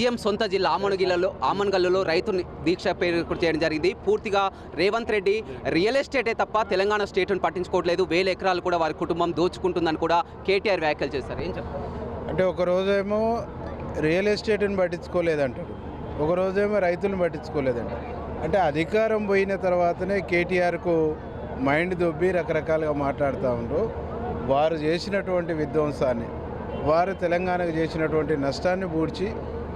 CM సొంత జిల్లా ఆమన్గల్లులో రైతు దీక్ష పేరు చేయడం జరిగింది. పూర్తిగా రేవంత్ రెడ్డి రియల్ ఎస్టేటే తప్ప తెలంగాణ స్టేట్ను పట్టించుకోవట్లేదు, 1000 ఎకరాలు కూడా వారి కుటుంబం దోచుకుంటుందని కూడా కేటీఆర్ వ్యాఖ్యలు చేశారు. ఏం చెప్తారు? అంటే ఒక రోజేమో రియల్ ఎస్టేట్ని పట్టించుకోలేదంటారు, ఒక రోజేమో రైతులను పట్టించుకోలేదంటారు. అంటే అధికారం పోయిన తర్వాతనే కేటీఆర్కు మైండ్ దొబ్బి రకరకాలుగా మాట్లాడుతూ ఉండ్రు. వారు చేసినటువంటి విధ్వంసాన్ని, వారు తెలంగాణకు చేసినటువంటి నష్టాన్ని పూడ్చి,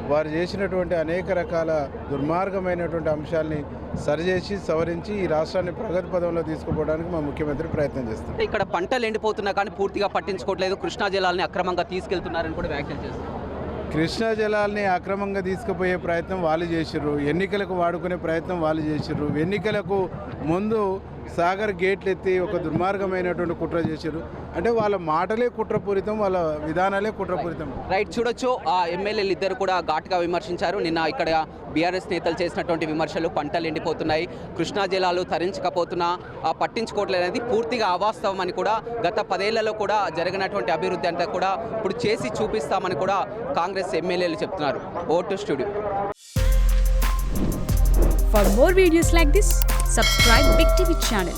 వారు చేసినటువంటి అనేక రకాల దుర్మార్గమైనటువంటి అంశాలని సరిచేసి సవరించి ఈ రాష్ట్రాన్ని ప్రగతి పదంలో తీసుకుపోవడానికి మా ముఖ్యమంత్రి ప్రయత్నం చేస్తారు. ఇక్కడ పంటలు ఎండిపోతున్నా కానీ పూర్తిగా పట్టించుకోవట్లేదు, కృష్ణా జలాల్ని అక్రమంగా తీసుకెళ్తున్నారని కూడా వ్యాఖ్యలు చేస్తారు. కృష్ణా జలాల్ని అక్రమంగా తీసుకుపోయే ప్రయత్నం వాళ్ళు చేసిర్రు, ఎన్నికలకు వాడుకునే ప్రయత్నం వాళ్ళు చేసిర్రు. ఎన్నికలకు ముందు సాగర్ గేట్లు ఎత్తి ఒక దుర్మార్గమైనటువంటి కుట్ర చేసిర్రు. అంటే వాళ్ళ మాటలే కుట్రపూరితం, వాళ్ళ విధానాలే కుట్రపూరితం. రైట్, చూడొచ్చు ఆ ఎమ్మెల్యేలు ఇద్దరు కూడా ఘాటుగా విమర్శించారు. నిన్న ఇక్కడ బీఆర్ఎస్ నేతలు చేసినటువంటి విమర్శలు, పంటలు ఎండిపోతున్నాయి, కృష్ణా జలాలు తరించకపోతున్నా పట్టించుకోవట్లేదు అనేది పూర్తిగా అవాస్తవం అని కూడా, గత 10 ఏళ్లలో కూడా జరిగినటువంటి అభివృద్ధి అంతా కూడా ఇప్పుడు చేసి చూపిస్తామని కూడా కాంగ్రెస్ ఎమ్మెల్యేలు చెప్తున్నారు. Over to studio. For more videos like this, subscribe Big TV channel.